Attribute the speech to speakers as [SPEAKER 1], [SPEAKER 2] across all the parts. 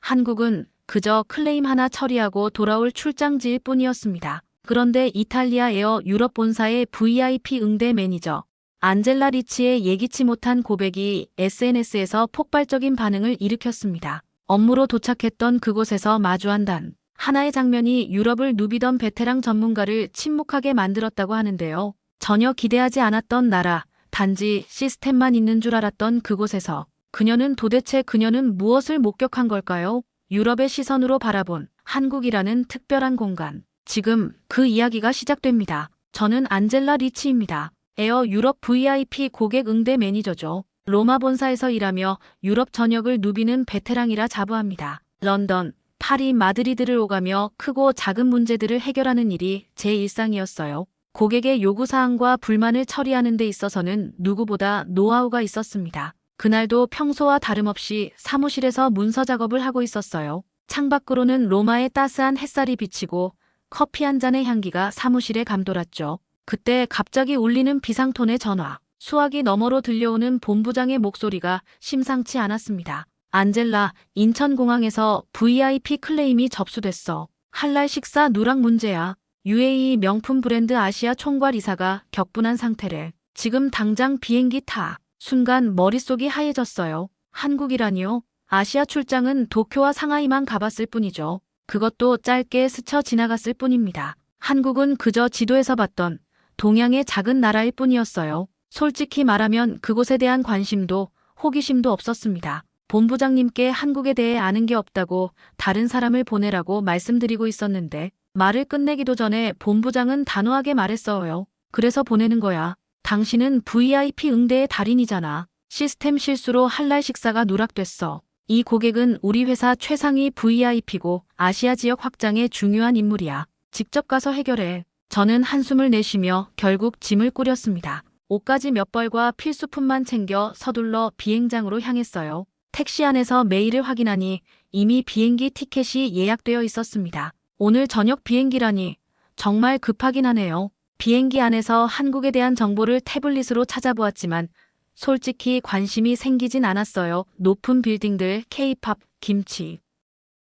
[SPEAKER 1] 한국은 그저 클레임 하나 처리하고 돌아올 출장지일 뿐이었습니다. 그런데 이탈리아 에어 유럽 본사의 VIP 응대 매니저 안젤라 리치의 예기치 못한 고백이 SNS에서 폭발적인 반응을 일으켰습니다. 업무로 도착했던 그곳에서 마주한 단 하나의 장면이 유럽을 누비던 베테랑 전문가를 침묵하게 만들었다고 하는데요. 전혀 기대하지 않았던 나라, 단지 시스템만 있는 줄 알았던 그곳에서 그녀는 무엇을 목격한 걸까요? 유럽의 시선으로 바라본 한국이라는 특별한 공간. 지금 그 이야기가 시작됩니다. 저는 안젤라 리치입니다. 에어 유럽 VIP 고객 응대 매니저죠. 로마 본사에서 일하며 유럽 전역을 누비는 베테랑이라 자부합니다. 런던, 파리, 마드리드를 오가며 크고 작은 문제들을 해결하는 일이 제 일상이었어요. 고객의 요구사항과 불만을 처리하는 데 있어서는 누구보다 노하우가 있었습니다. 그날도 평소와 다름없이 사무실에서 문서 작업을 하고 있었어요. 창밖으로는 로마의 따스한 햇살이 비치고 커피 한 잔의 향기가 사무실에 감돌았죠. 그때 갑자기 울리는 비상톤의 전화. 수화기 너머로 들려오는 본부장의 목소리가 심상치 않았습니다. 안젤라, 인천공항에서 VIP 클레임이 접수됐어. 할랄 식사 누락 문제야. UAE 명품 브랜드 아시아 총괄 이사가 격분한 상태래. 지금 당장 비행기 타. 순간 머릿속이 하얘졌어요. 한국이라니요? 아시아 출장은 도쿄와 상하이만 가봤을 뿐이죠. 그것도 짧게 스쳐 지나갔을 뿐입니다. 한국은 그저 지도에서 봤던 동양의 작은 나라일 뿐이었어요. 솔직히 말하면 그곳에 대한 관심도 호기심도 없었습니다. 본부장님께 한국에 대해 아는 게 없다고 다른 사람을 보내라고 말씀드리고 있었는데 말을 끝내기도 전에 본부장은 단호하게 말했어요. 그래서 보내는 거야. 당신은 VIP 응대의 달인이잖아. 시스템 실수로 할랄 식사가 누락됐어. 이 고객은 우리 회사 최상위 VIP고 아시아 지역 확장에 중요한 인물이야. 직접 가서 해결해. 저는 한숨을 내쉬며 결국 짐을 꾸렸습니다. 옷가지 몇 벌과 필수품만 챙겨 서둘러 비행장으로 향했어요. 택시 안에서 메일을 확인하니 이미 비행기 티켓이 예약되어 있었습니다. 오늘 저녁 비행기라니 정말 급하긴 하네요. 비행기 안에서 한국에 대한 정보를 태블릿으로 찾아보았지만 솔직히 관심이 생기진 않았어요. 높은 빌딩들, K-팝, 김치.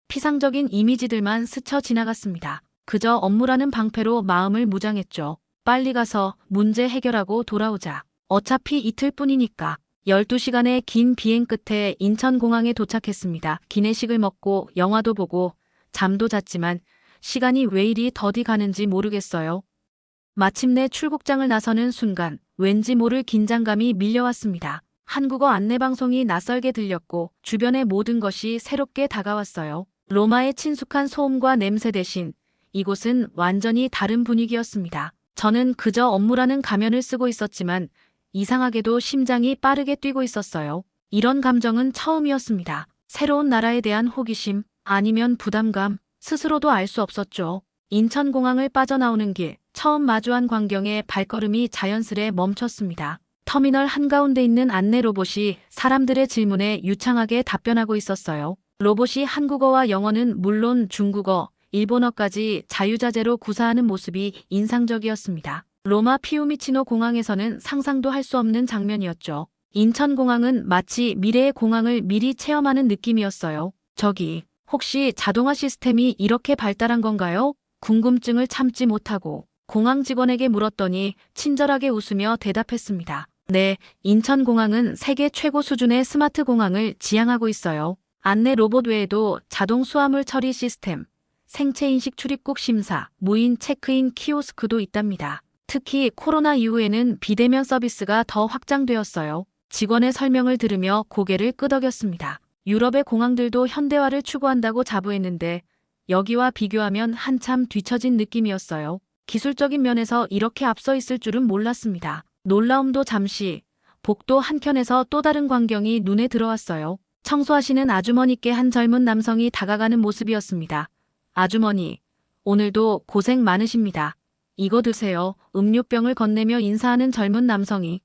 [SPEAKER 1] 피상적인 이미지들만 스쳐 지나갔습니다. 그저 업무라는 방패로 마음을 무장했죠. 빨리 가서 문제 해결하고 돌아오자. 어차피 이틀뿐이니까. 12시간의 긴 비행 끝에 인천공항에 도착했습니다. 기내식을 먹고 영화도 보고 잠도 잤지만 시간이 왜 이리 더디 가는지 모르겠어요. 마침내 출국장을 나서는 순간 왠지 모를 긴장감이 밀려왔습니다. 한국어 안내방송이 낯설게 들렸고 주변의 모든 것이 새롭게 다가왔어요. 로마의 친숙한 소음과 냄새 대신 이곳은 완전히 다른 분위기였습니다. 저는 그저 업무라는 가면을 쓰고 있었지만 이상하게도 심장이 빠르게 뛰고 있었어요. 이런 감정은 처음이었습니다. 새로운 나라에 대한 호기심 아니면 부담감 스스로도 알 수 없었죠. 인천공항을 빠져나오는 길 처음 마주한 광경에 발걸음이 자연스레 멈췄습니다. 터미널 한가운데 있는 안내 로봇이 사람들의 질문에 유창하게 답변하고 있었어요. 로봇이 한국어와 영어는 물론 중국어, 일본어까지 자유자재로 구사하는 모습이 인상적이었습니다. 로마 피우미치노 공항에서는 상상도 할 수 없는 장면이었죠. 인천공항은 마치 미래의 공항을 미리 체험하는 느낌이었어요. 저기, 혹시 자동화 시스템이 이렇게 발달한 건가요? 궁금증을 참지 못하고 공항 직원에게 물었더니 친절하게 웃으며 대답했습니다. 네, 인천공항은 세계 최고 수준의 스마트 공항을 지향하고 있어요. 안내 로봇 외에도 자동 수화물 처리 시스템, 생체인식 출입국 심사, 무인 체크인 키오스크도 있답니다. 특히 코로나 이후에는 비대면 서비스가 더 확장되었어요. 직원의 설명을 들으며 고개를 끄덕였습니다. 유럽의 공항들도 현대화를 추구한다고 자부했는데 여기와 비교하면 한참 뒤처진 느낌이었어요. 기술적인 면에서 이렇게 앞서 있을 줄은 몰랐습니다. 놀라움도 잠시, 복도 한켠에서 또 다른 광경이 눈에 들어왔어요. 청소하시는 아주머니께 한 젊은 남성이 다가가는 모습이었습니다. 아주머니, 오늘도 고생 많으십니다. 이거 드세요. 음료병을 건네며 인사하는 젊은 남성이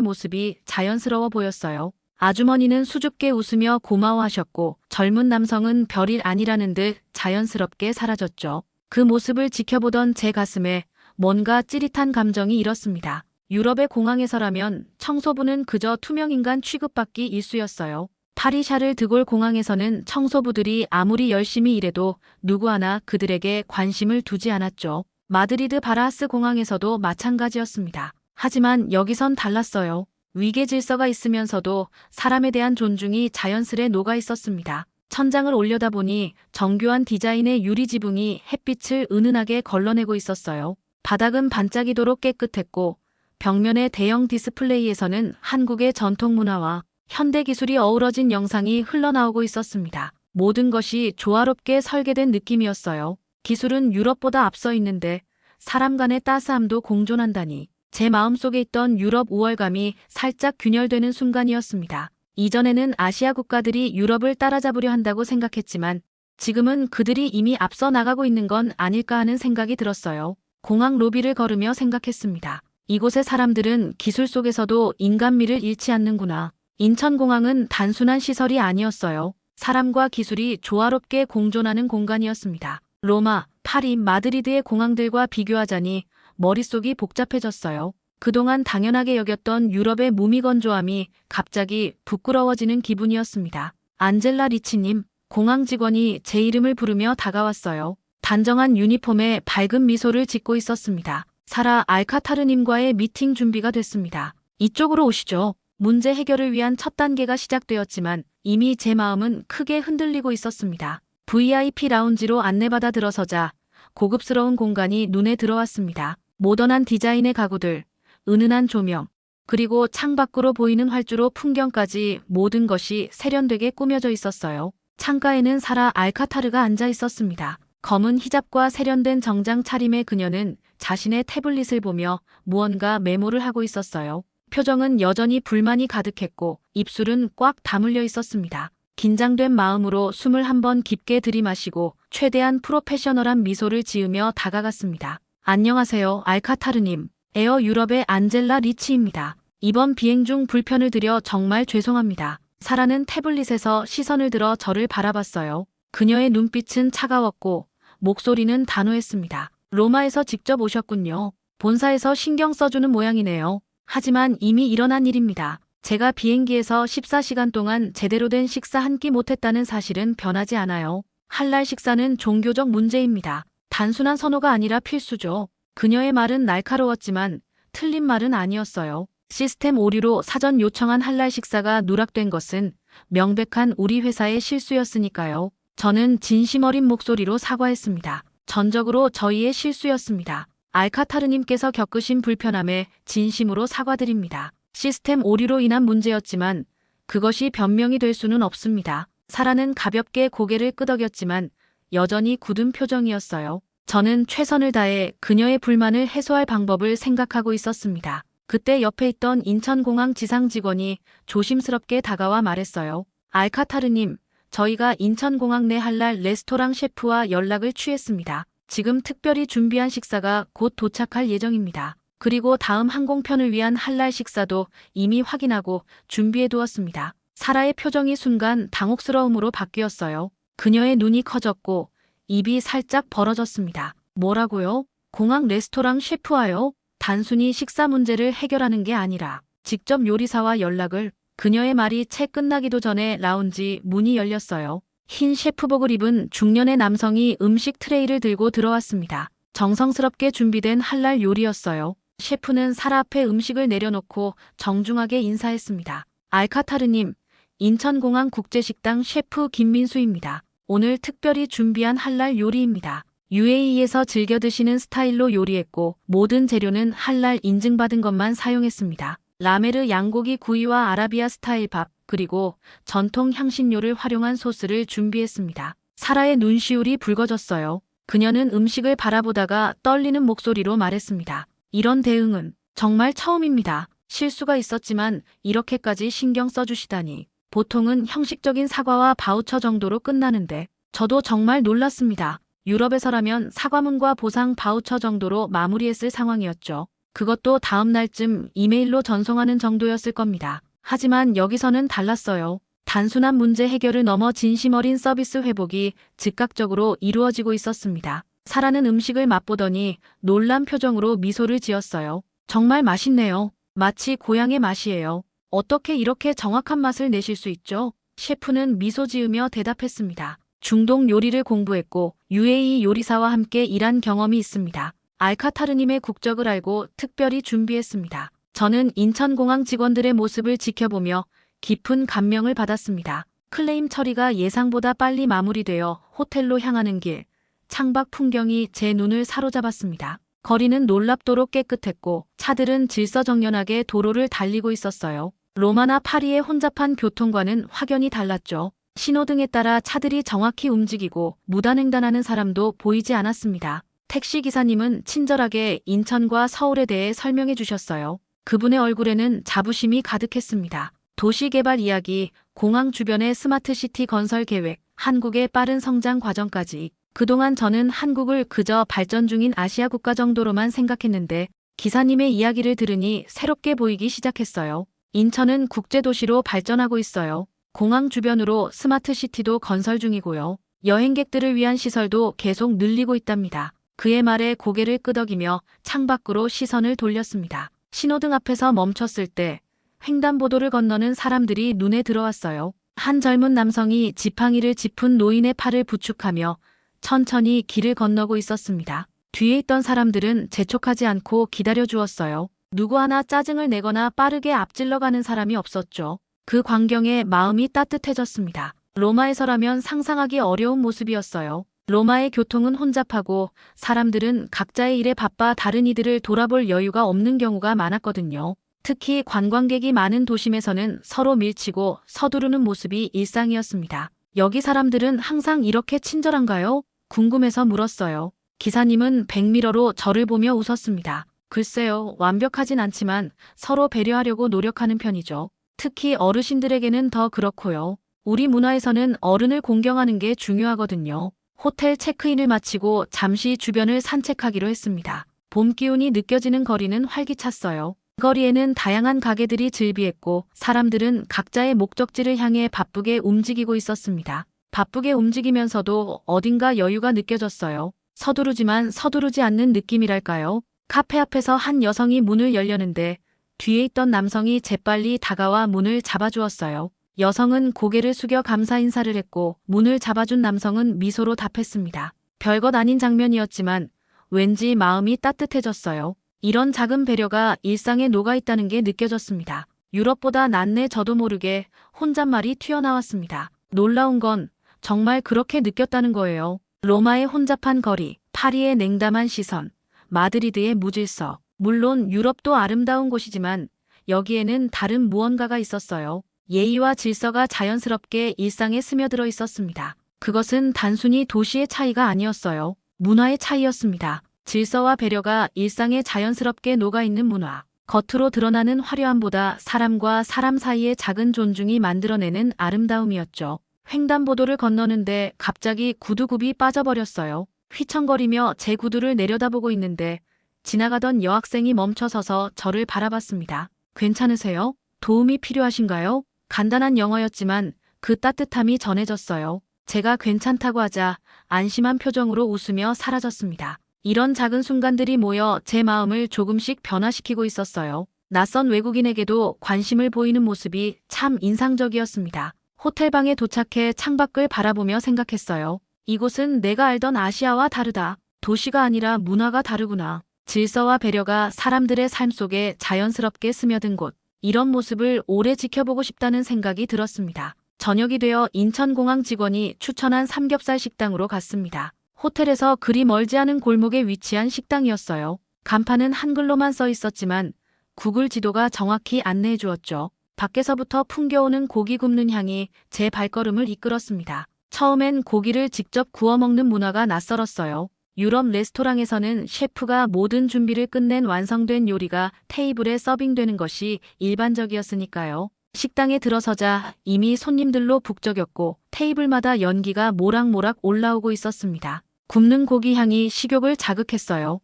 [SPEAKER 1] 모습이 자연스러워 보였어요. 아주머니는 수줍게 웃으며 고마워하셨고 젊은 남성은 별일 아니라는 듯 자연스럽게 사라졌죠. 그 모습을 지켜보던 제 가슴에 뭔가 찌릿한 감정이 일었습니다. 유럽의 공항에서라면 청소부는 그저 투명인간 취급받기 일쑤였어요. 파리샤를 드골 공항에서는 청소부들이 아무리 열심히 일해도 누구 하나 그들에게 관심을 두지 않았죠. 마드리드 바라하스 공항에서도 마찬가지였습니다. 하지만 여기선 달랐어요. 위계 질서가 있으면서도 사람에 대한 존중이 자연스레 녹아 있었습니다. 천장을 올려다보니 정교한 디자인의 유리 지붕이 햇빛을 은은하게 걸러내고 있었어요. 바닥은 반짝이도록 깨끗했고 벽면의 대형 디스플레이에서는 한국의 전통 문화와 현대 기술이 어우러진 영상이 흘러나오고 있었습니다. 모든 것이 조화롭게 설계된 느낌이었어요. 기술은 유럽보다 앞서 있는데 사람 간의 따스함도 공존한다니. 제 마음속에 있던 유럽 우월감이 살짝 균열되는 순간이었습니다. 이전에는 아시아 국가들이 유럽을 따라잡으려 한다고 생각했지만 지금은 그들이 이미 앞서 나가고 있는 건 아닐까 하는 생각이 들었어요. 공항 로비를 걸으며 생각했습니다. 이곳의 사람들은 기술 속에서도 인간미를 잃지 않는구나. 인천공항은 단순한 시설이 아니었어요. 사람과 기술이 조화롭게 공존하는 공간이었습니다. 로마, 파리, 마드리드의 공항들과 비교하자니 머릿속이 복잡해졌어요. 그동안 당연하게 여겼던 유럽의 무미건조함이 갑자기 부끄러워지는 기분이었습니다. 안젤라 리치님, 공항 직원이 제 이름을 부르며 다가왔어요. 단정한 유니폼에 밝은 미소를 짓고 있었습니다. 사라 알카타르님과의 미팅 준비가 됐습니다. 이쪽으로 오시죠. 문제 해결을 위한 첫 단계가 시작되었지만 이미 제 마음은 크게 흔들리고 있었습니다. VIP 라운지로 안내받아 들어서자 고급스러운 공간이 눈에 들어왔습니다. 모던한 디자인의 가구들, 은은한 조명, 그리고 창밖으로 보이는 활주로 풍경까지 모든 것이 세련되게 꾸며져 있었어요. 창가에는 사라 알카타르가 앉아 있었습니다. 검은 히잡과 세련된 정장 차림의 그녀는 자신의 태블릿을 보며 무언가 메모를 하고 있었어요. 표정은 여전히 불만이 가득했고 입술은 꽉 다물려 있었습니다. 긴장된 마음으로 숨을 한번 깊게 들이마시고 최대한 프로페셔널한 미소를 지으며 다가갔습니다. 안녕하세요, 알카타르님. 에어 유럽의 안젤라 리치입니다. 이번 비행 중 불편을 드려 정말 죄송합니다. 사라는 태블릿에서 시선을 들어 저를 바라봤어요. 그녀의 눈빛은 차가웠고 목소리는 단호했습니다. 로마에서 직접 오셨군요. 본사에서 신경 써주는 모양이네요. 하지만 이미 일어난 일입니다. 제가 비행기에서 14시간 동안 제대로 된 식사 한 끼 못했다는 사실은 변하지 않아요. 할랄 식사는 종교적 문제입니다. 단순한 선호가 아니라 필수죠. 그녀의 말은 날카로웠지만 틀린 말은 아니었어요. 시스템 오류로 사전 요청한 할랄 식사가 누락된 것은 명백한 우리 회사의 실수였으니까요. 저는 진심 어린 목소리로 사과했습니다. 전적으로 저희의 실수였습니다. 알카타르님께서 겪으신 불편함에 진심으로 사과드립니다. 시스템 오류로 인한 문제였지만 그것이 변명이 될 수는 없습니다. 사라는 가볍게 고개를 끄덕였지만 여전히 굳은 표정이었어요. 저는 최선을 다해 그녀의 불만을 해소할 방법을 생각하고 있었습니다. 그때 옆에 있던 인천공항 지상 직원이 조심스럽게 다가와 말했어요. 알카타르님, 저희가 인천공항 내 할랄 레스토랑 셰프와 연락을 취했습니다. 지금 특별히 준비한 식사가 곧 도착할 예정입니다. 그리고 다음 항공편을 위한 할랄 식사도 이미 확인하고 준비해 두었습니다. 사라의 표정이 순간 당혹스러움으로 바뀌었어요. 그녀의 눈이 커졌고 입이 살짝 벌어졌습니다. 뭐라고요? 공항 레스토랑 셰프와요? 단순히 식사 문제를 해결하는 게 아니라 직접 요리사와 연락을. 그녀의 말이 채 끝나기도 전에 라운지 문이 열렸어요. 흰 셰프복을 입은 중년의 남성이 음식 트레이를 들고 들어왔습니다. 정성스럽게 준비된 할랄 요리였어요. 셰프는 사라 앞에 음식을 내려놓고 정중하게 인사했습니다. 알카타르님, 인천공항 국제식당 셰프 김민수입니다. 오늘 특별히 준비한 할랄 요리입니다. UAE에서 즐겨 드시는 스타일로 요리했고 모든 재료는 할랄 인증받은 것만 사용했습니다. 라메르 양고기 구이와 아라비아 스타일 밥, 그리고 전통 향신료를 활용한 소스를 준비했습니다. 사라의 눈시울이 붉어졌어요. 그녀는 음식을 바라보다가 떨리는 목소리로 말했습니다. 이런 대응은 정말 처음입니다. 실수가 있었지만 이렇게까지 신경 써주시다니. 보통은 형식적인 사과와 바우처 정도로 끝나는데 저도 정말 놀랐습니다. 유럽에서라면 사과문과 보상 바우처 정도로 마무리했을 상황이었죠. 그것도 다음 날쯤 이메일로 전송하는 정도였을 겁니다. 하지만 여기서는 달랐어요. 단순한 문제 해결을 넘어 진심 어린 서비스 회복이 즉각적으로 이루어지고 있었습니다. 사라는 음식을 맛보더니 놀란 표정으로 미소를 지었어요. 정말 맛있네요. 마치 고향의 맛이에요. 어떻게 이렇게 정확한 맛을 내실 수 있죠? 셰프는 미소 지으며 대답했습니다. 중동 요리를 공부했고 UAE 요리사와 함께 일한 경험이 있습니다. 알카타르님의 국적을 알고 특별히 준비했습니다. 저는 인천공항 직원들의 모습을 지켜보며 깊은 감명을 받았습니다. 클레임 처리가 예상보다 빨리 마무리되어 호텔로 향하는 길, 창밖 풍경이 제 눈을 사로잡았습니다. 거리는 놀랍도록 깨끗했고 차들은 질서정연하게 도로를 달리고 있었어요. 로마나 파리의 혼잡한 교통과는 확연히 달랐죠. 신호등에 따라 차들이 정확히 움직이고 무단횡단하는 사람도 보이지 않았습니다. 택시기사님은 친절하게 인천과 서울에 대해 설명해 주셨어요. 그분의 얼굴에는 자부심이 가득했습니다. 도시개발 이야기, 공항 주변의 스마트시티 건설 계획, 한국의 빠른 성장 과정까지. 그동안 저는 한국을 그저 발전 중인 아시아 국가 정도로만 생각했는데 기사님의 이야기를 들으니 새롭게 보이기 시작했어요. 인천은 국제도시로 발전하고 있어요. 공항 주변으로 스마트시티도 건설 중이고요. 여행객들을 위한 시설도 계속 늘리고 있답니다. 그의 말에 고개를 끄덕이며 창밖으로 시선을 돌렸습니다. 신호등 앞에서 멈췄을 때 횡단보도를 건너는 사람들이 눈에 들어왔어요. 한 젊은 남성이 지팡이를 짚은 노인의 팔을 부축하며 천천히 길을 건너고 있었습니다. 뒤에 있던 사람들은 재촉하지 않고 기다려 주었어요. 누구 하나 짜증을 내거나 빠르게 앞질러 가는 사람이 없었죠. 그 광경에 마음이 따뜻해졌습니다. 로마에서라면 상상하기 어려운 모습이었어요. 로마의 교통은 혼잡하고 사람들은 각자의 일에 바빠 다른 이들을 돌아볼 여유가 없는 경우가 많았거든요. 특히 관광객이 많은 도심에서는 서로 밀치고 서두르는 모습이 일상이었습니다. 여기 사람들은 항상 이렇게 친절한가요? 궁금해서 물었어요. 기사님은 백미러로 저를 보며 웃었습니다. 글쎄요, 완벽하진 않지만 서로 배려하려고 노력하는 편이죠. 특히 어르신들에게는 더 그렇고요. 우리 문화에서는 어른을 공경하는 게 중요하거든요. 호텔 체크인을 마치고 잠시 주변을 산책하기로 했습니다. 봄 기운이 느껴지는 거리는 활기찼어요. 거리에는 다양한 가게들이 즐비했고 사람들은 각자의 목적지를 향해 바쁘게 움직이고 있었습니다. 바쁘게 움직이면서도 어딘가 여유가 느껴졌어요. 서두르지만 서두르지 않는 느낌이랄까요? 카페 앞에서 한 여성이 문을 열려는데 뒤에 있던 남성이 재빨리 다가와 문을 잡아주었어요. 여성은 고개를 숙여 감사 인사를 했고 문을 잡아준 남성은 미소로 답했습니다. 별것 아닌 장면이었지만 왠지 마음이 따뜻해졌어요. 이런 작은 배려가 일상에 녹아있다는 게 느껴졌습니다. 유럽보다 낫네 저도 모르게 혼잣말이 튀어나왔습니다. 놀라운 건 정말 그렇게 느꼈다는 거예요. 로마의 혼잡한 거리, 파리의 냉담한 시선, 마드리드의 무질서. 물론 유럽도 아름다운 곳이지만 여기에는 다른 무언가가 있었어요. 예의와 질서가 자연스럽게 일상에 스며들어 있었습니다. 그것은 단순히 도시의 차이가 아니었어요. 문화의 차이였습니다. 질서와 배려가 일상에 자연스럽게 녹아있는 문화. 겉으로 드러나는 화려함보다 사람과 사람 사이의 작은 존중이 만들어내는 아름다움이었죠. 횡단보도를 건너는데 갑자기 구두굽이 빠져버렸어요. 휘청거리며 제 구두를 내려다보고 있는데 지나가던 여학생이 멈춰서서 저를 바라봤습니다. 괜찮으세요? 도움이 필요하신가요? 간단한 영어였지만 그 따뜻함이 전해졌어요. 제가 괜찮다고 하자 안심한 표정으로 웃으며 사라졌습니다. 이런 작은 순간들이 모여 제 마음을 조금씩 변화시키고 있었어요. 낯선 외국인에게도 관심을 보이는 모습이 참 인상적이었습니다. 호텔방에 도착해 창밖을 바라보며 생각했어요. 이곳은 내가 알던 아시아와 다르다. 도시가 아니라 문화가 다르구나. 질서와 배려가 사람들의 삶 속에 자연스럽게 스며든 곳. 이런 모습을 오래 지켜보고 싶다는 생각이 들었습니다. 저녁이 되어 인천공항 직원이 추천한 삼겹살 식당으로 갔습니다. 호텔에서 그리 멀지 않은 골목에 위치한 식당이었어요. 간판은 한글로만 써 있었지만 구글 지도가 정확히 안내해 주었죠. 밖에서부터 풍겨오는 고기 굽는 향이 제 발걸음을 이끌었습니다. 처음엔 고기를 직접 구워 먹는 문화가 낯설었어요. 유럽 레스토랑에서는 셰프가 모든 준비를 끝낸 완성된 요리가 테이블에 서빙되는 것이 일반적이었으니까요. 식당에 들어서자 이미 손님들로 북적였고 테이블마다 연기가 모락모락 올라오고 있었습니다. 굽는 고기 향이 식욕을 자극했어요.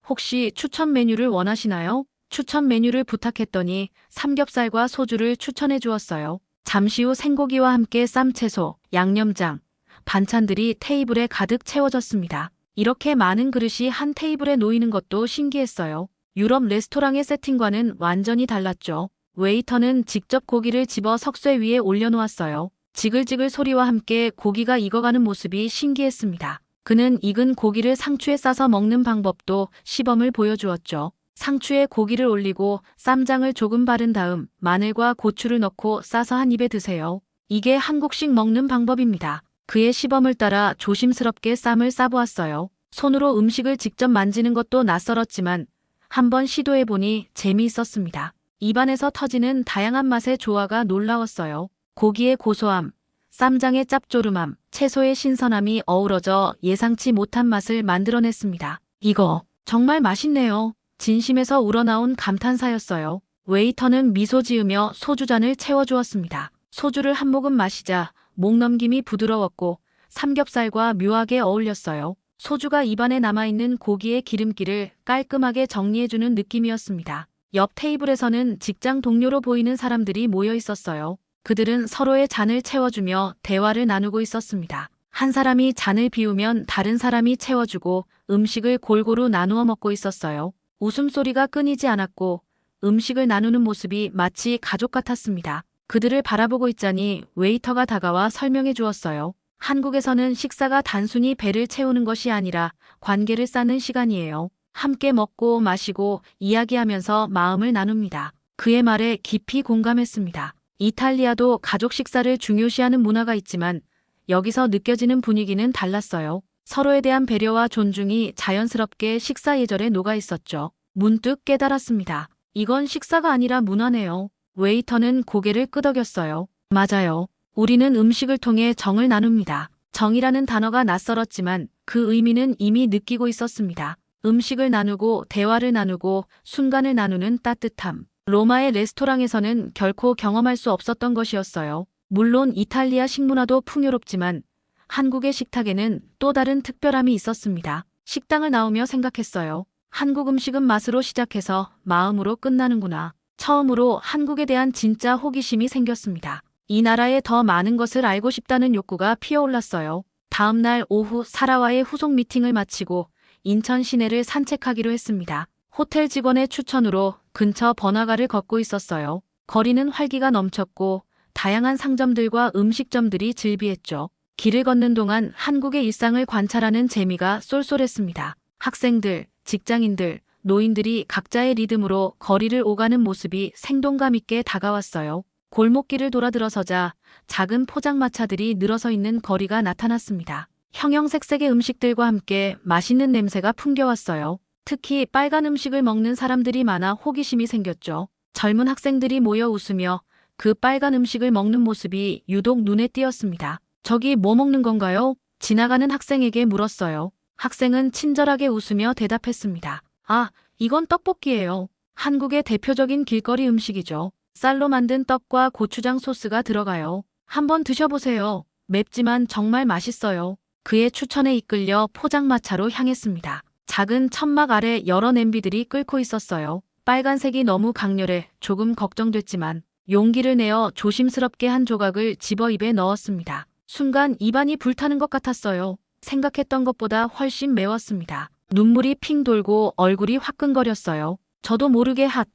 [SPEAKER 1] 혹시 추천 메뉴를 원하시나요? 추천 메뉴를 부탁했더니 삼겹살과 소주를 추천해 주었어요. 잠시 후 생고기와 함께 쌈채소, 양념장, 반찬들이 테이블에 가득 채워졌습니다. 이렇게 많은 그릇이 한 테이블에 놓이는 것도 신기했어요. 유럽 레스토랑의 세팅과는 완전히 달랐죠. 웨이터는 직접 고기를 집어 석쇠 위에 올려놓았어요. 지글지글 소리와 함께 고기가 익어가는 모습이 신기했습니다. 그는 익은 고기를 상추에 싸서 먹는 방법도 시범을 보여주었죠. 상추에 고기를 올리고 쌈장을 조금 바른 다음 마늘과 고추를 넣고 싸서 한 입에 드세요. 이게 한국식 먹는 방법입니다. 그의 시범을 따라 조심스럽게 쌈을 싸보았어요. 손으로 음식을 직접 만지는 것도 낯설었지만 한번 시도해보니 재미있었습니다. 입안에서 터지는 다양한 맛의 조화가 놀라웠어요. 고기의 고소함, 쌈장의 짭조름함, 채소의 신선함이 어우러져 예상치 못한 맛을 만들어냈습니다. 이거 정말 맛있네요. 진심에서 우러나온 감탄사였어요. 웨이터는 미소 지으며 소주잔을 채워주었습니다. 소주를 한 모금 마시자 목 넘김이 부드러웠고 삼겹살과 묘하게 어울렸어요. 소주가 입안에 남아있는 고기의 기름기를 깔끔하게 정리해주는 느낌이었습니다. 옆 테이블에서는 직장 동료로 보이는 사람들이 모여 있었어요. 그들은 서로의 잔을 채워주며 대화를 나누고 있었습니다. 한 사람이 잔을 비우면 다른 사람이 채워주고 음식을 골고루 나누어 먹고 있었어요. 웃음소리가 끊이지 않았고 음식을 나누는 모습이 마치 가족 같았습니다. 그들을 바라보고 있자니 웨이터가 다가와 설명해 주었어요. 한국에서는 식사가 단순히 배를 채우는 것이 아니라 관계를 쌓는 시간이에요. 함께 먹고 마시고 이야기하면서 마음을 나눕니다. 그의 말에 깊이 공감했습니다. 이탈리아도 가족 식사를 중요시하는 문화가 있지만 여기서 느껴지는 분위기는 달랐어요. 서로에 대한 배려와 존중이 자연스럽게 식사 예절에 녹아 있었죠. 문득 깨달았습니다. 이건 식사가 아니라 문화네요. 웨이터는 고개를 끄덕였어요. 맞아요. 우리는 음식을 통해 정을 나눕니다. 정이라는 단어가 낯설었지만 그 의미는 이미 느끼고 있었습니다. 음식을 나누고 대화를 나누고 순간을 나누는 따뜻함. 로마의 레스토랑에서는 결코 경험할 수 없었던 것이었어요. 물론 이탈리아 식문화도 풍요롭지만 한국의 식탁에는 또 다른 특별함이 있었습니다. 식당을 나오며 생각했어요. 한국 음식은 맛으로 시작해서 마음으로 끝나는구나. 처음으로 한국에 대한 진짜 호기심이 생겼습니다. 이 나라에 더 많은 것을 알고 싶다는 욕구가 피어올랐어요. 다음 날 오후 사라와의 후속 미팅을 마치고 인천 시내를 산책하기로 했습니다. 호텔 직원의 추천으로 근처 번화가를 걷고 있었어요. 거리는 활기가 넘쳤고 다양한 상점들과 음식점들이 즐비했죠. 길을 걷는 동안 한국의 일상을 관찰하는 재미가 쏠쏠했습니다. 학생들, 직장인들, 노인들이 각자의 리듬으로 거리를 오가는 모습이 생동감 있게 다가왔어요. 골목길을 돌아 들어서자 작은 포장마차들이 늘어서 있는 거리가 나타났습니다. 형형색색의 음식들과 함께 맛있는 냄새가 풍겨왔어요. 특히 빨간 음식을 먹는 사람들이 많아 호기심이 생겼죠. 젊은 학생들이 모여 웃으며 그 빨간 음식을 먹는 모습이 유독 눈에 띄었습니다. 저기 뭐 먹는 건가요? 지나가는 학생에게 물었어요. 학생은 친절하게 웃으며 대답했습니다. 아, 이건 떡볶이예요. 한국의 대표적인 길거리 음식이죠. 쌀로 만든 떡과 고추장 소스가 들어가요. 한번 드셔보세요. 맵지만 정말 맛있어요. 그의 추천에 이끌려 포장마차로 향했습니다. 작은 천막 아래 여러 냄비들이 끓고 있었어요. 빨간색이 너무 강렬해 조금 걱정됐지만 용기를 내어 조심스럽게 한 조각을 집어 입에 넣었습니다. 순간 입안이 불타는 것 같았어요. 생각했던 것보다 훨씬 매웠습니다. 눈물이 핑 돌고 얼굴이 화끈거렸어요. 저도 모르게 핫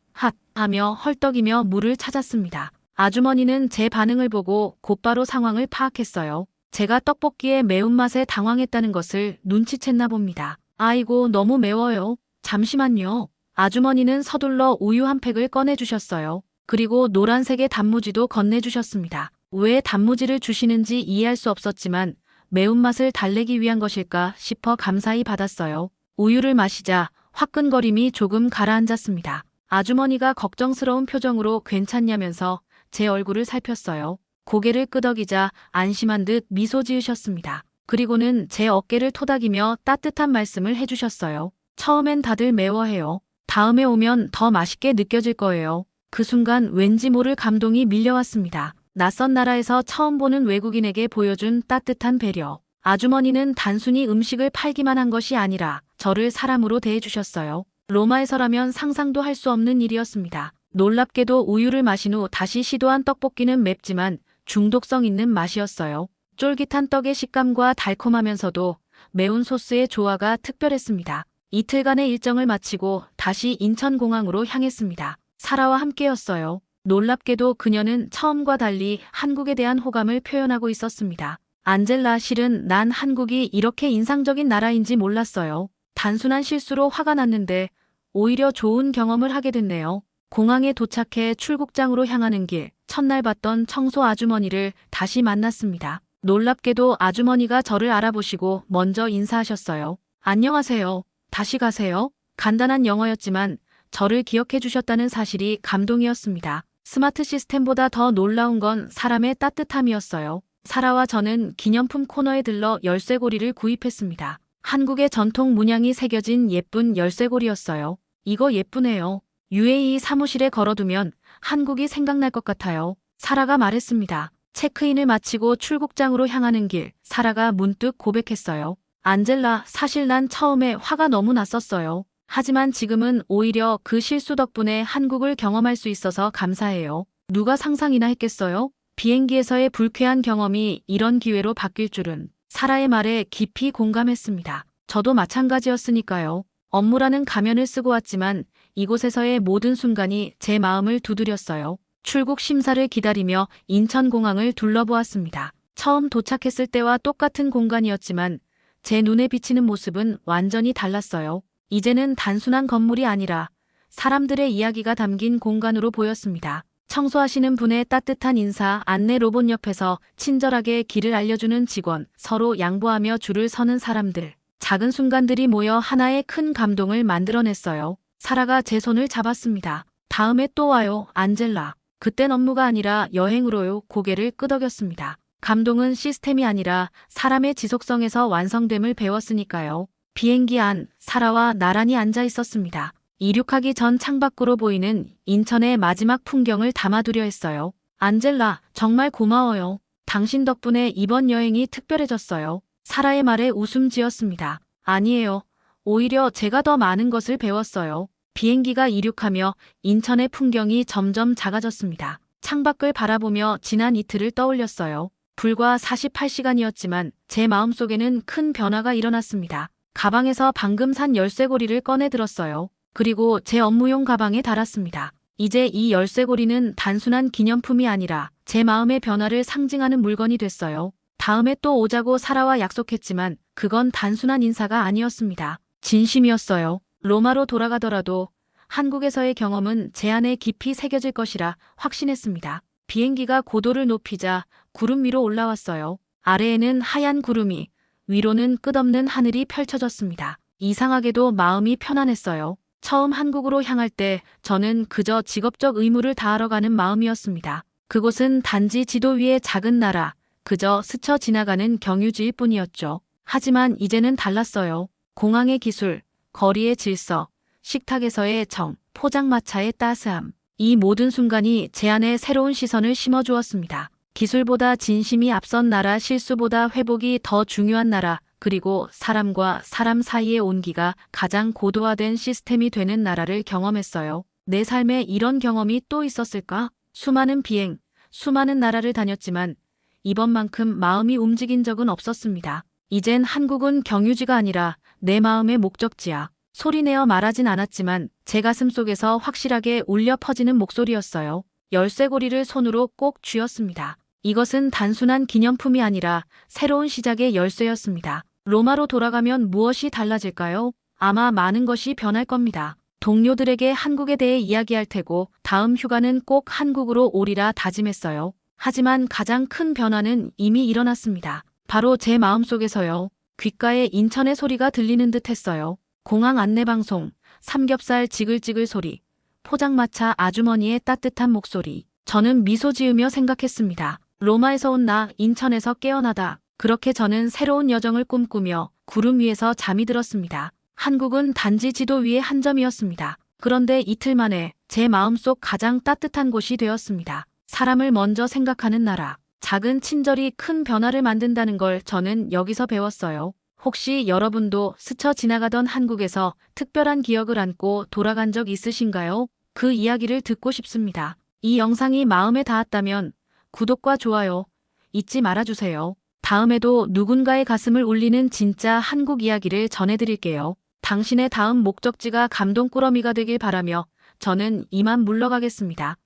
[SPEAKER 1] 하며 헐떡이며 물을 찾았습니다. 아주머니는 제 반응을 보고 곧바로 상황을 파악했어요. 제가 떡볶이의 매운맛에 당황했다는 것을 눈치챘나 봅니다. 아이고 너무 매워요. 잠시만요. 아주머니는 서둘러 우유 한 팩을 꺼내주셨어요. 그리고 노란색의 단무지도 건네주셨습니다. 왜 단무지를 주시는지 이해할 수 없었지만 매운맛을 달래기 위한 것일까 싶어 감사히 받았어요. 우유를 마시자 화끈거림이 조금 가라앉았습니다. 아주머니가 걱정스러운 표정으로 괜찮냐면서 제 얼굴을 살폈어요. 고개를 끄덕이자 안심한 듯 미소 지으셨습니다. 그리고는 제 어깨를 토닥이며 따뜻한 말씀을 해주셨어요. 처음엔 다들 매워해요. 다음에 오면 더 맛있게 느껴질 거예요. 그 순간 왠지 모를 감동이 밀려왔습니다. 낯선 나라에서 처음 보는 외국인에게 보여준 따뜻한 배려. 아주머니는 단순히 음식을 팔기만 한 것이 아니라 저를 사람으로 대해주셨어요. 로마에서라면 상상도 할 수 없는 일이었습니다. 놀랍게도 우유를 마신 후 다시 시도한 떡볶이는 맵지만 중독성 있는 맛이었어요. 쫄깃한 떡의 식감과 달콤하면서도 매운 소스의 조화가 특별했습니다. 이틀간의 일정을 마치고 다시 인천공항으로 향했습니다. 사라와 함께였어요. 놀랍게도 그녀는 처음과 달리 한국에 대한 호감을 표현하고 있었습니다. 안젤라, 실은 난 한국이 이렇게 인상적인 나라인지 몰랐어요. 단순한 실수로 화가 났는데 오히려 좋은 경험을 하게 됐네요. 공항에 도착해 출국장으로 향하는 길, 첫날 봤던 청소 아주머니를 다시 만났습니다. 놀랍게도 아주머니가 저를 알아보시고 먼저 인사하셨어요. 안녕하세요. 다시 가세요. 간단한 영어였지만 저를 기억해 주셨다는 사실이 감동이었습니다. 스마트 시스템보다 더 놀라운 건 사람의 따뜻함이었어요. 사라와 저는 기념품 코너에 들러 열쇠고리를 구입했습니다. 한국의 전통 문양이 새겨진 예쁜 열쇠고리였어요. 이거 예쁘네요. UAE 사무실에 걸어두면 한국이 생각날 것 같아요. 사라가 말했습니다. 체크인을 마치고 출국장으로 향하는 길, 사라가 문득 고백했어요. 안젤라, 사실 난 처음에 화가 너무 났었어요. 하지만 지금은 오히려 그 실수 덕분에 한국을 경험할 수 있어서 감사해요. 누가 상상이나 했겠어요? 비행기에서의 불쾌한 경험이 이런 기회로 바뀔 줄은. 사라의 말에 깊이 공감했습니다. 저도 마찬가지였으니까요. 업무라는 가면을 쓰고 왔지만 이곳에서의 모든 순간이 제 마음을 두드렸어요. 출국 심사를 기다리며 인천공항을 둘러보았습니다. 처음 도착했을 때와 똑같은 공간이었지만 제 눈에 비치는 모습은 완전히 달랐어요. 이제는 단순한 건물이 아니라 사람들의 이야기가 담긴 공간으로 보였습니다. 청소하시는 분의 따뜻한 인사, 안내 로봇 옆에서 친절하게 길을 알려주는 직원, 서로 양보하며 줄을 서는 사람들. 작은 순간들이 모여 하나의 큰 감동을 만들어냈어요. 사라가 제 손을 잡았습니다. 다음에 또 와요, 안젤라. 그땐 업무가 아니라 여행으로요. 고개를 끄덕였습니다. 감동은 시스템이 아니라 사람의 지속성에서 완성됨을 배웠으니까요. 비행기 안, 사라와 나란히 앉아 있었습니다. 이륙하기 전 창밖으로 보이는 인천의 마지막 풍경을 담아두려 했어요. 안젤라, 정말 고마워요. 당신 덕분에 이번 여행이 특별해졌어요. 사라의 말에 웃음 지었습니다. 아니에요. 오히려 제가 더 많은 것을 배웠어요. 비행기가 이륙하며 인천의 풍경이 점점 작아졌습니다. 창밖을 바라보며 지난 이틀을 떠올렸어요. 불과 48시간이었지만 제 마음속에는 큰 변화가 일어났습니다. 가방에서 방금 산 열쇠고리를 꺼내 들었어요. 그리고 제 업무용 가방에 달았습니다. 이제 이 열쇠고리는 단순한 기념품이 아니라 제 마음의 변화를 상징하는 물건이 됐어요. 다음에 또 오자고 사라와 약속했지만 그건 단순한 인사가 아니었습니다. 진심이었어요. 로마로 돌아가더라도 한국에서의 경험은 제 안에 깊이 새겨질 것이라 확신했습니다. 비행기가 고도를 높이자 구름 위로 올라왔어요. 아래에는 하얀 구름이, 위로는 끝없는 하늘이 펼쳐졌습니다. 이상하게도 마음이 편안했어요. 처음 한국으로 향할 때 저는 그저 직업적 의무를 다하러 가는 마음이었습니다. 그곳은 단지 지도 위의 작은 나라, 그저 스쳐 지나가는 경유지일 뿐이었죠. 하지만 이제는 달랐어요. 공항의 기술, 거리의 질서, 식탁에서의 정, 포장마차의 따스함. 이 모든 순간이 제 안에 새로운 시선을 심어주었습니다. 기술보다 진심이 앞선 나라, 실수보다 회복이 더 중요한 나라, 그리고 사람과 사람 사이의 온기가 가장 고도화된 시스템이 되는 나라를 경험했어요. 내 삶에 이런 경험이 또 있었을까? 수많은 비행, 수많은 나라를 다녔지만 이번만큼 마음이 움직인 적은 없었습니다. 이젠 한국은 경유지가 아니라 내 마음의 목적지야. 소리내어 말하진 않았지만 제 가슴 속에서 확실하게 울려 퍼지는 목소리였어요. 열쇠고리를 손으로 꼭 쥐었습니다. 이것은 단순한 기념품이 아니라 새로운 시작의 열쇠였습니다. 로마로 돌아가면 무엇이 달라질까요? 아마 많은 것이 변할 겁니다. 동료들에게 한국에 대해 이야기할 테고 다음 휴가는 꼭 한국으로 오리라 다짐했어요. 하지만 가장 큰 변화는 이미 일어났습니다. 바로 제 마음속에서요. 귓가에 인천의 소리가 들리는 듯 했어요. 공항 안내방송, 삼겹살 지글지글 소리, 포장마차 아주머니의 따뜻한 목소리. 저는 미소 지으며 생각했습니다. 로마에서 온 나, 인천에서 깨어나다. 그렇게 저는 새로운 여정을 꿈꾸며 구름 위에서 잠이 들었습니다. 한국은 단지 지도 위의 한 점이었습니다. 그런데 이틀 만에 제 마음속 가장 따뜻한 곳이 되었습니다. 사람을 먼저 생각하는 나라. 작은 친절이 큰 변화를 만든다는 걸 저는 여기서 배웠어요. 혹시 여러분도 스쳐 지나가던 한국에서 특별한 기억을 안고 돌아간 적 있으신가요? 그 이야기를 듣고 싶습니다. 이 영상이 마음에 닿았다면 구독과 좋아요 잊지 말아주세요. 다음에도 누군가의 가슴을 울리는 진짜 한국 이야기를 전해드릴게요. 당신의 다음 목적지가 감동꾸러미가 되길 바라며 저는 이만 물러가겠습니다.